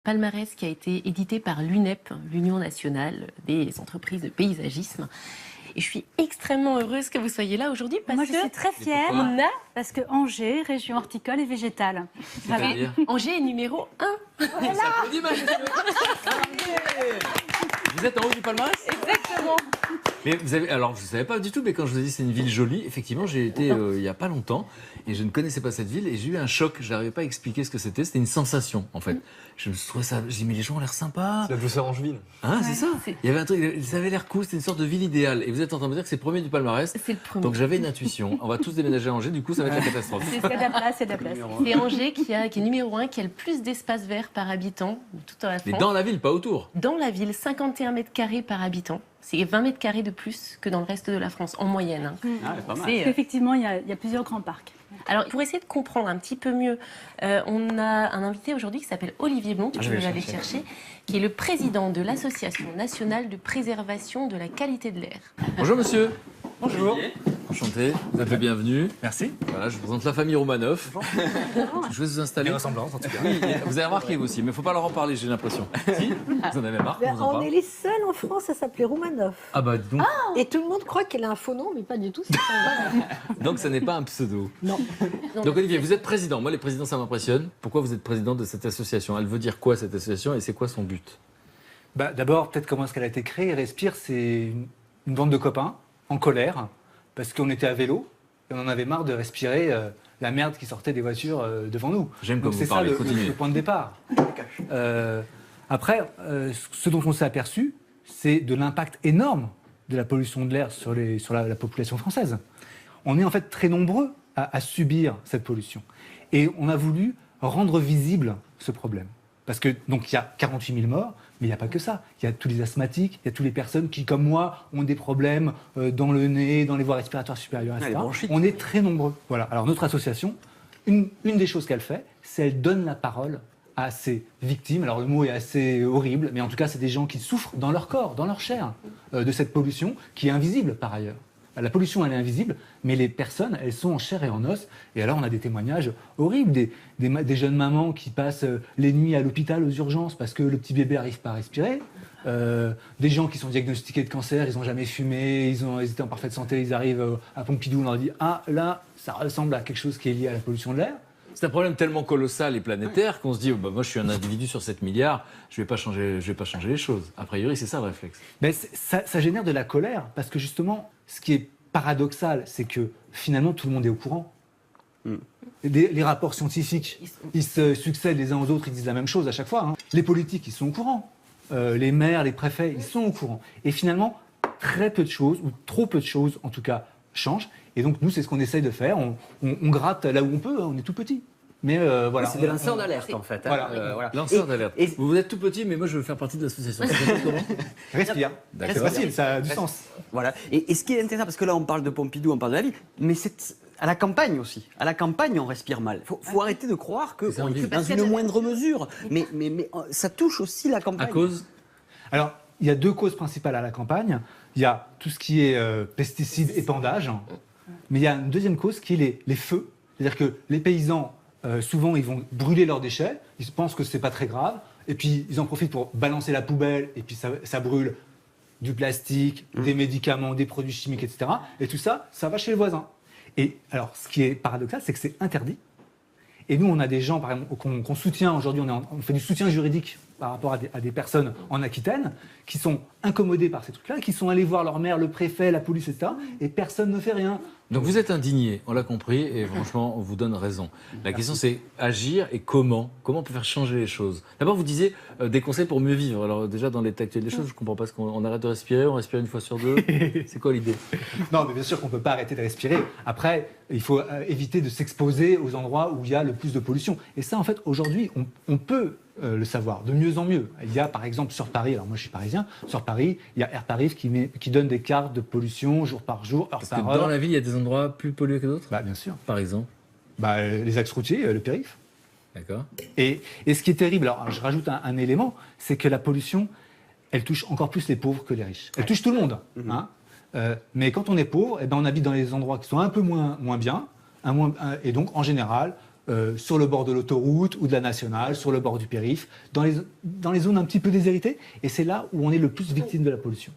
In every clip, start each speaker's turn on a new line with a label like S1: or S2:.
S1: Palmarès qui a été édité par l'UNEP, l'Union nationale des entreprises de paysagisme. Et je suis extrêmement heureuse que vous soyez là aujourd'hui parce
S2: Moi, je suis très fière parce que Angers, région horticole et végétale.
S1: Angers est numéro 1.
S2: Voilà.
S3: Vous êtes en haut du palmarès ?
S1: Exactement.
S3: Mais vous avez, alors je ne savais pas du tout, mais quand je vous ai dit c'est une ville jolie, effectivement j'ai été il n'y a pas longtemps et je ne connaissais pas cette ville et j'ai eu un choc, je n'arrivais pas à expliquer ce que c'était une sensation en fait. Je me suis trouvé ça, j'ai dit mais les gens ont l'air sympas.
S4: C'est la douceur angevine.
S3: Hein, c'est ça. Il y avait un truc, ça avait l'air cool, c'était une sorte de ville idéale et vous êtes en train de me dire que c'est le premier du palmarès.
S1: C'est le premier.
S3: Donc j'avais une intuition, on va tous déménager à Angers, du coup ça va être la catastrophe.
S2: C'est de la place, c'est de la place.
S1: C'est Angers qui est numéro 1, qui a le plus d'espace vert par habitant de toute la France.
S3: Mais dans la ville, pas autour.
S1: Dans la ville, 51 mètres carrés par habitant. C'est 20 mètres carrés de plus que dans le reste de la France, en moyenne. Hein.
S4: Ah, pas mal.
S2: Effectivement, il y a plusieurs grands parcs.
S1: Alors, pour essayer de comprendre un petit peu mieux, on a un invité aujourd'hui qui s'appelle Olivier Blond, que vous l'avez cherché, qui est le président de l'Association nationale de préservation de la qualité de l'air.
S3: Bonjour monsieur.
S4: Bonjour.
S3: Enchanté, vous êtes le bienvenu.
S4: Merci.
S3: Voilà, je vous présente la famille Romanov. Je vais vous installer.
S4: Des ressemblances en tout cas.
S3: Oui, vous avez remarqué vous aussi, mais il ne faut pas leur en parler, j'ai l'impression. Si, vous en avez marre, on vous en
S5: On
S3: parle.
S5: est les seuls en France à s'appeler Romanov.
S3: Ah bah donc,
S5: Et tout le monde croit qu'elle a un faux nom, mais pas du tout. C'est pas vrai.
S3: donc ça n'est pas un pseudo.
S5: Non.
S3: Donc Olivier, vous êtes président. Moi les présidents ça m'impressionne. Pourquoi vous êtes président de cette association? Elle veut dire quoi cette association et c'est quoi son but?
S6: D'abord, peut-être comment est-ce qu'elle a été créée. Respire, c'est une bande de copains en colère parce qu'on était à vélo et on en avait marre de respirer la merde qui sortait des voitures devant nous.
S3: J'aime comme
S6: Donc
S3: vous
S6: c'est ça
S3: parlez, continuez.
S6: le point de départ. Après, ce dont on s'est aperçu, c'est de l'impact énorme de la pollution de l'air sur la population française. On est en fait très nombreux à subir cette pollution. Et on a voulu rendre visible ce problème. Parce que, donc, il y a 48 000 morts, mais il n'y a pas que ça. Il y a tous les asthmatiques, il y a toutes les personnes qui, comme moi, ont des problèmes dans le nez, dans les voies respiratoires supérieures, etc. On est très nombreux. Voilà. Alors, notre association, une des choses qu'elle fait, c'est qu'elle donne la parole à ces victimes. Alors, le mot est assez horrible, mais en tout cas, c'est des gens qui souffrent dans leur corps, dans leur chair, de cette pollution qui est invisible par ailleurs. La pollution, elle est invisible, mais les personnes, elles sont en chair et en os. Et alors, on a des témoignages horribles, des jeunes mamans qui passent les nuits à l'hôpital aux urgences parce que le petit bébé n'arrive pas à respirer. Des gens qui sont diagnostiqués de cancer, ils n'ont jamais fumé, ils étaient en parfaite santé, ils arrivent à Pompidou, on leur dit « Ah, là, ça ressemble à quelque chose qui est lié à la pollution de l'air ».
S3: C'est un problème tellement colossal et planétaire qu'on se dit moi je suis un individu sur 7 milliards, je vais pas changer les choses. A priori, c'est ça le réflexe.
S6: Mais ça génère de la colère parce que justement, ce qui est paradoxal, c'est que finalement tout le monde est au courant. Les rapports scientifiques, ils se succèdent les uns aux autres, ils disent la même chose à chaque fois. Hein. Les politiques, ils sont au courant. Les maires, les préfets, ils sont au courant. Et finalement, très peu de choses, ou trop peu de choses en tout cas, changent. Et donc nous, c'est ce qu'on essaye de faire. On gratte là où on peut, hein, on est tout petit. Mais voilà.
S4: C'est des lanceurs d'alerte en fait.
S6: Voilà.
S4: Voilà.
S3: Lanceur d'alerte. Vous êtes tout petit, mais moi je veux faire partie de l'association. Ça s'appelle comment?
S6: Respire.
S3: D'accord.
S6: C'est facile, ça a du sens.
S4: Voilà. Et ce qui est intéressant, parce que là on parle de Pompidou, on parle de la ville, mais c'est à la campagne aussi. À la campagne, on respire mal. Faut arrêter de croire que
S3: C'est
S4: on
S3: en
S4: est
S3: ville.
S4: dans une moindre mesure. Mais ça touche aussi la campagne.
S3: À cause?
S6: Alors, il y a deux causes principales à la campagne. Il y a tout ce qui est pesticides, épandage. Mais il y a une deuxième cause qui est les feux. C'est-à-dire que les paysans, souvent, ils vont brûler leurs déchets. Ils pensent que ce n'est pas très grave. Et puis, ils en profitent pour balancer la poubelle. Et puis, ça brûle du plastique, des médicaments, des produits chimiques, etc. Et tout ça, ça va chez le voisin. Et alors, ce qui est paradoxal, c'est que c'est interdit. Et nous, on a des gens, par exemple, qu'on soutient aujourd'hui. On fait du soutien juridique par rapport à des personnes en Aquitaine qui sont incommodées par ces trucs-là, qui sont allés voir leur maire, le préfet, la police, etc. Et personne ne fait rien.
S3: Donc vous êtes indigné, on l'a compris, et franchement, on vous donne raison. La question c'est agir et comment? Comment on peut faire changer les choses? D'abord, vous disiez des conseils pour mieux vivre. Alors déjà, dans l'état actuel des choses, je ne comprends pas ce qu'on arrête de respirer, on respire une fois sur deux. C'est quoi l'idée?
S6: Non, mais bien sûr qu'on ne peut pas arrêter de respirer. Après, il faut éviter de s'exposer aux endroits où il y a le plus de pollution. Et ça, en fait, aujourd'hui, on peut le savoir de mieux en mieux. Il y a, par exemple, sur Paris, alors moi je suis parisien, sur Paris, il y a Air Paris qui donne des cartes de pollution jour par jour, heure
S3: Parce
S6: par
S3: que
S6: heure.
S3: dans la ville, il y a des endroits plus pollués que d'autres?
S6: Bah, bien sûr.
S3: Par exemple?
S6: Les axes routiers, le périph'.
S3: D'accord.
S6: Et ce qui est terrible, alors je rajoute un élément, c'est que la pollution, elle touche encore plus les pauvres que les riches. Elle touche tout le monde. Hein. Mais quand on est pauvre, on habite dans les endroits qui sont un peu moins bien, et donc en général, sur le bord de l'autoroute ou de la nationale, sur le bord du périph', dans les zones un petit peu déshéritées. Et c'est là où on est le plus victime de la pollution.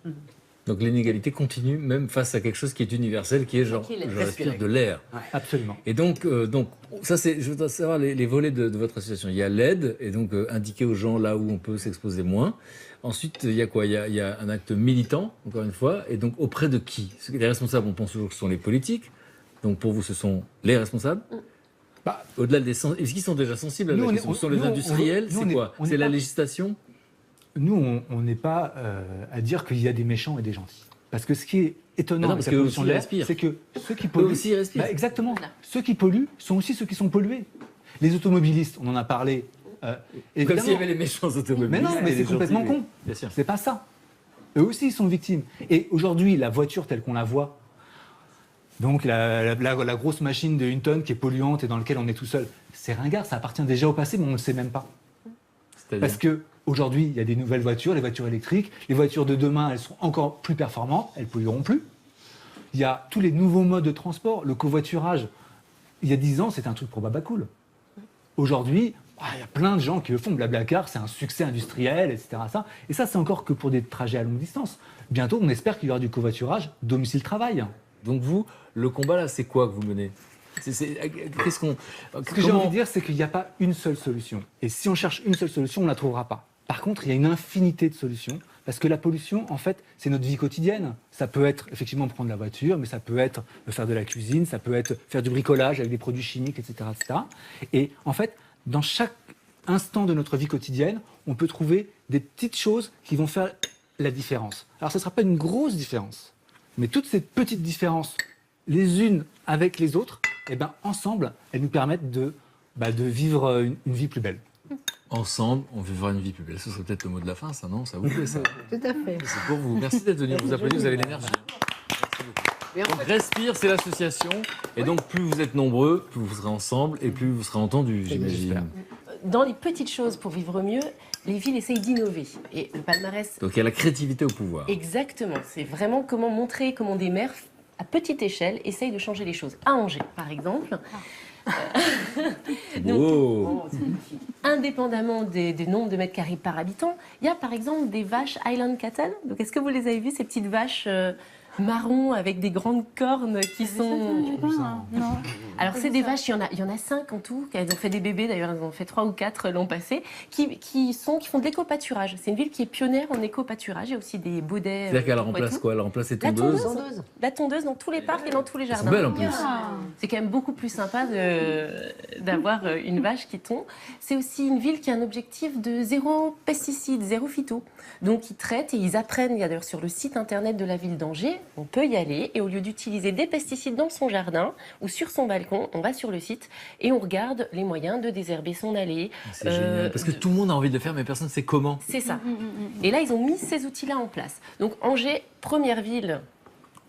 S3: Donc l'inégalité continue même face à quelque chose qui est universel, qui est genre,
S1: Qui est l'air.
S3: je respire de l'air.
S6: Absolument.
S3: Et donc ça c'est, je voudrais savoir les volets de votre association. Il y a l'aide, et donc indiquer aux gens là où on peut s'exposer moins. Ensuite, il y a quoi? Il y a un acte militant, encore une fois, et donc auprès de qui? Les responsables, on pense toujours que ce sont les politiques. Donc pour vous, ce sont les responsables. Au-delà des est-ce qu'ils sont déjà sensibles à la question? Ce sont les industriels? C'est quoi? C'est la législation?
S6: Nous, on n'est pas à dire qu'il y a des méchants et des gentils. Parce que ce qui est étonnant
S3: parce
S6: avec la
S3: qu'eux
S6: pollution de
S3: aussi
S6: l'air,
S3: respirent.
S6: c'est que ceux qui polluent...
S3: Eux aussi respirent.
S6: Exactement.
S1: Voilà.
S6: Ceux qui polluent sont aussi ceux qui sont pollués. Les automobilistes, on en a parlé.
S3: Comme
S6: Évidemment.
S3: s'il y avait les méchants automobilistes.
S6: Mais non, mais
S3: et les
S6: c'est complètement
S3: gentils,
S6: con.
S3: Bien sûr.
S6: C'est pas ça. Eux aussi, ils sont victimes. Et aujourd'hui, la voiture telle qu'on la voit, donc la grosse machine de 1 tonne qui est polluante et dans laquelle on est tout seul, c'est ringard, ça appartient déjà au passé, mais on ne le sait même pas.
S3: C'est-à-dire
S6: Parce qu'aujourd'hui, il y a des nouvelles voitures, les voitures électriques. Les voitures de demain, elles sont encore plus performantes, elles ne pollueront plus. Il y a tous les nouveaux modes de transport, le covoiturage. Il y a 10 ans, c'était un truc pour Babacool. Aujourd'hui, il y a plein de gens qui le font. Blablacar, c'est un succès industriel, etc. Et ça, c'est encore que pour des trajets à longue distance. Bientôt, on espère qu'il y aura du covoiturage domicile-travail.
S3: Donc vous, le combat là, c'est quoi que vous menez? Qu'est-ce qu'on...
S6: Ce que j'ai envie de dire, c'est qu'il n'y a pas une seule solution. Et si on cherche une seule solution, on ne la trouvera pas. Par contre, il y a une infinité de solutions. Parce que la pollution, en fait, c'est notre vie quotidienne. Ça peut être effectivement prendre la voiture, mais ça peut être faire de la cuisine, ça peut être faire du bricolage avec des produits chimiques, etc., etc. Et en fait, dans chaque instant de notre vie quotidienne, on peut trouver des petites choses qui vont faire la différence. Alors, ce ne sera pas une grosse différence, mais toutes ces petites différences, les unes avec les autres, eh ben, ensemble, elles nous permettent de vivre une vie plus belle.
S3: Ensemble, on vivra une vie plus belle. Ce serait peut-être le mot de la fin, ça, non? Ça vous plaît, ça?
S5: Tout à fait.
S3: C'est pour vous. Merci d'être venu. Vous applaudissez, vous avez l'énergie. Merci beaucoup.
S5: Mais en
S3: Donc,
S5: fait,
S3: Respire, c'est l'association. Et donc, plus vous êtes nombreux, plus vous serez ensemble et plus vous serez entendus, j'imagine.
S1: Dans les petites choses pour vivre mieux, les villes essayent d'innover. Et le palmarès,
S3: Donc, il y a la créativité au pouvoir.
S1: exactement, c'est vraiment comment montrer comment des maires, à petite échelle, essayent de changer les choses. À Angers, par exemple. Donc,
S3: Wow.
S1: c'est magnifique. Indépendamment des nombres de mètres carrés par habitant, il y a par exemple des vaches Highland Cattle. Donc, est-ce que vous les avez vues, ces petites vaches marron avec des grandes cornes qui sont...
S2: Non.
S1: Alors c'est des vaches, il y en a 5 en tout, elles ont fait des bébés d'ailleurs, elles ont fait 3 ou 4 l'an passé, qui font de l'éco-pâturage. C'est une ville qui est pionnière en éco-pâturage, il y a aussi des baudets.
S3: C'est-à-dire qu'elle remplace quoi? Elle remplace les
S1: La
S3: tondeuses?
S1: tondeuse. La tondeuse dans tous les parcs et dans tous les
S3: Elles sont
S1: jardins.
S3: belles en plus.
S1: C'est quand même beaucoup plus sympa d'avoir une vache qui tond. C'est aussi une ville qui a un objectif de zéro pesticide, zéro phyto. Donc ils traitent et ils apprennent, il y a d'ailleurs sur le site internet de la ville d'Angers, on peut y aller et au lieu d'utiliser des pesticides dans son jardin ou sur son balcon, on va sur le site et on regarde les moyens de désherber son allée.
S3: C'est génial. Parce que tout le monde a envie de le faire, mais personne ne sait comment.
S1: C'est ça. Et là, ils ont mis ces outils-là en place. Donc Angers, première ville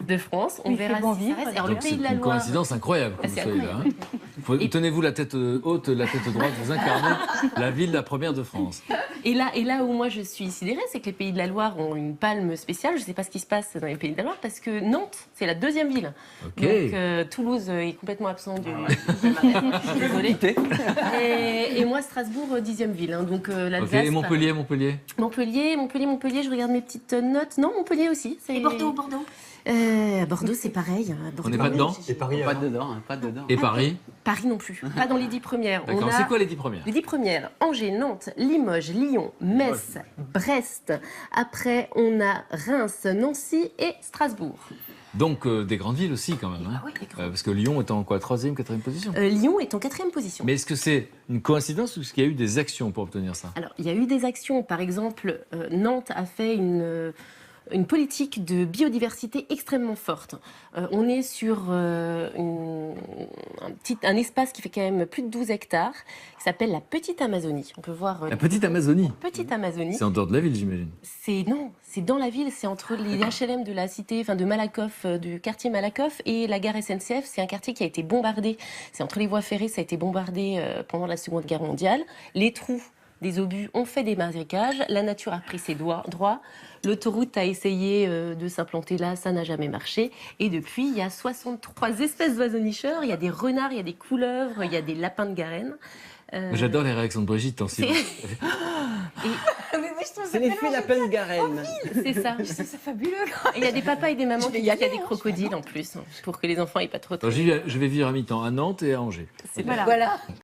S1: de France, on
S2: Il
S1: verra
S2: fait bon
S1: si ça
S2: vivre,
S1: reste. Alors le
S3: Donc,
S1: pays
S3: c'est
S1: de la
S3: une
S1: Loire.
S3: coïncidence incroyable que
S1: Ah,
S3: vous
S1: c'est
S3: soyez là.
S1: incroyable.
S3: Hein. Tenez-vous la tête haute, la tête droite, vous incarnez la ville la première de France.
S1: Et là où moi je suis sidérée, c'est que les Pays de la Loire ont une palme spéciale. Je ne sais pas ce qui se passe dans les Pays de la Loire parce que Nantes, c'est la deuxième ville.
S3: Ok.
S1: Donc Toulouse est complètement absent du palmarès. Je suis désolée. Et moi Strasbourg, 10e ville. Hein. Donc l'Alsace.
S3: Ok, et Montpellier.
S1: Montpellier, je regarde mes petites notes. Non, Montpellier aussi.
S5: Et Bordeaux
S1: Bordeaux, c'est pareil.
S3: On n'est pas dedans?
S4: Et Paris, pas dedans, hein, pas dedans.
S3: Et Paris?
S1: Paris non plus. Pas dans les 10 premières.
S3: D'accord.
S1: On a
S3: C'est quoi les 10 premières?
S1: les 10 premières, Angers, Nantes, Limoges, Lyon, Metz, Brest. Après, on a Reims, Nancy et Strasbourg.
S3: Donc des grandes villes aussi quand même. Hein.
S1: Ah oui, des grandes.
S3: Parce que Lyon est en quoi? 3e, 4e position?
S1: Lyon est en 4e position.
S3: Mais est-ce que c'est une coïncidence ou est-ce qu'il y a eu des actions pour obtenir ça?
S1: Alors, il y a eu des actions. Par exemple, Nantes a fait une politique de biodiversité extrêmement forte. On est sur un espace qui fait quand même plus de 12 hectares, qui s'appelle la Petite Amazonie. On peut voir
S3: La petite Amazonie.
S1: Petite Amazonie.
S3: C'est en dehors de la ville, j'imagine.
S1: Non, c'est dans la ville, c'est entre les HLM de la cité, enfin de Malakoff, du quartier Malakoff et la gare SNCF. C'est un quartier qui a été bombardé. C'est entre les voies ferrées, ça a été bombardé pendant la Seconde Guerre mondiale. Les trous des obus ont fait des marécages, la nature a pris ses droits, l'autoroute a essayé de s'implanter là, ça n'a jamais marché. Et depuis, il y a 63 espèces d'oiseaux nicheurs, il y a des renards, il y a des couleuvres, il y a des lapins de Garenne.
S3: J'adore les réactions de Brigitte en silence.
S4: C'est l'effet lapin de Garenne.
S1: C'est ça.
S5: C'est fabuleux.
S1: Et il y a des papas et des mamans
S5: Je vais
S1: qui
S5: y
S1: disent qu'il y a
S5: aller,
S1: des
S5: hein,
S1: crocodiles en plus, pour que les enfants aient pas trop de...
S3: Alors, je vais vivre à mi-temps à Nantes et à Angers.
S1: C'est
S2: Voilà.
S5: Voilà.